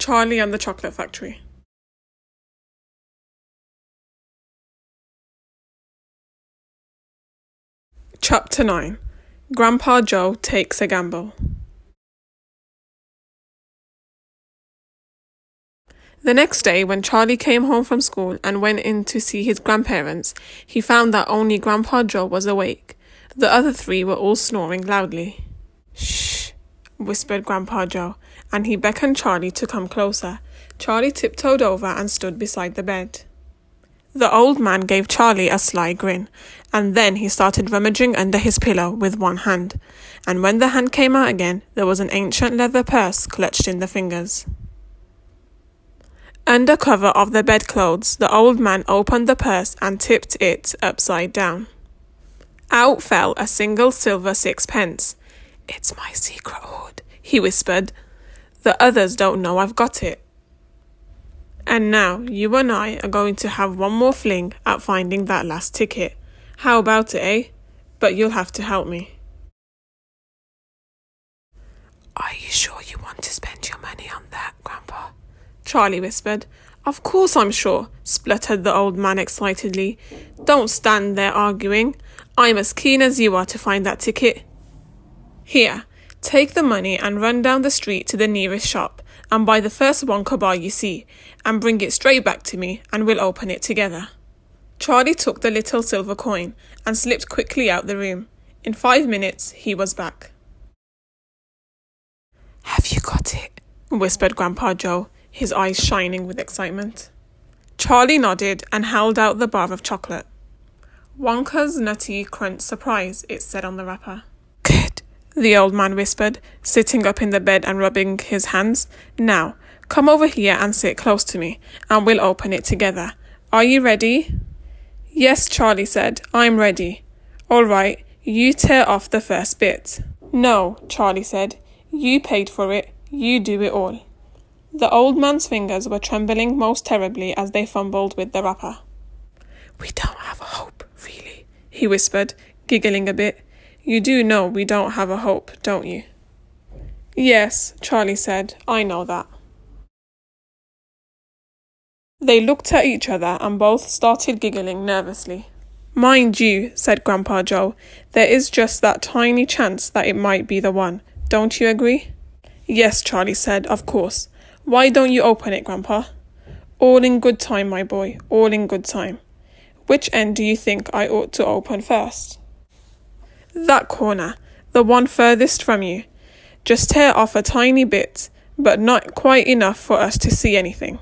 Charlie and the Chocolate Factory. Chapter 9. Grandpa Joe Takes a Gamble. The next day, when Charlie came home from school and went in to see his grandparents, he found that only Grandpa Joe was awake. The other three were all snoring loudly. "Shh," whispered Grandpa Joe, and he beckoned Charlie to come closer. Charlie tiptoed over and stood beside the bed. The old man gave Charlie a sly grin, and then he started rummaging under his pillow with one hand, and when the hand came out again, there was an ancient leather purse clutched in the fingers. Under cover of the bedclothes, the old man opened the purse and tipped it upside down. Out fell a single silver sixpence. "It's my secret hoard," he whispered. "The others don't know I've got it. And now you and I are going to have one more fling at finding that last ticket. How about it, eh? But you'll have to help me." "Are you sure you want to spend your money on that, Grandpa?" Charlie whispered. "Of course I'm sure," spluttered the old man excitedly. "Don't stand there arguing. I'm as keen as you are to find that ticket. Here, take the money and run down the street to the nearest shop and buy the first Wonka bar you see, and bring it straight back to me and we'll open it together." Charlie took the little silver coin and slipped quickly out the room. In 5 minutes, he was back. "Have you got it?" whispered Grandpa Joe, his eyes shining with excitement. Charlie nodded and held out the bar of chocolate. "Wonka's Nutty Crunch Surprise," it said on the wrapper. "Good," the old man whispered, sitting up in the bed and rubbing his hands. "Now, come over here and sit close to me, and we'll open it together. Are you ready?" "Yes," Charlie said, "I'm ready." "All right, you tear off the first bit." "No," Charlie said, "you paid for it, you do it all." The old man's fingers were trembling most terribly as they fumbled with the wrapper. "We don't have a hope, really," he whispered, giggling a bit. "You do know we don't have a hope, don't you?" "Yes," Charlie said, "I know that." They looked at each other and both started giggling nervously. "Mind you," said Grandpa Joe, "there is just that tiny chance that it might be the one. Don't you agree?" "Yes," Charlie said, "of course. Why don't you open it, Grandpa?" "All in good time, my boy, all in good time. Which end do you think I ought to open first?" "That corner, the one furthest from you. Just tear off a tiny bit, but not quite enough for us to see anything."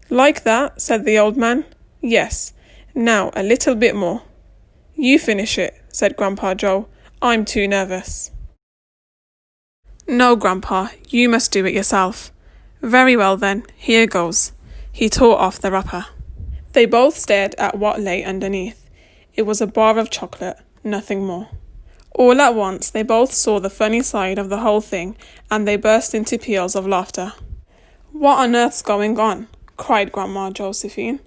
"Like that?" said the old man. "Yes. Now a little bit more." "You finish it," said Grandpa Joe. "I'm too nervous." "No, Grandpa, you must do it yourself." "Very well then, here goes." He tore off the wrapper. They both stared at what lay underneath. It was a bar of chocolate, nothing more. All at once they both saw the funny side of the whole thing, and they burst into peals of laughter. "What on earth's going on?" cried Grandma Josephine,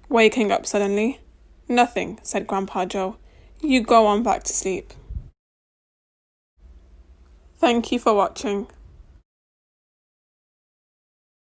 waking up suddenly. "Nothing," said Grandpa Joe. "You go on back to sleep." Thank you for watching.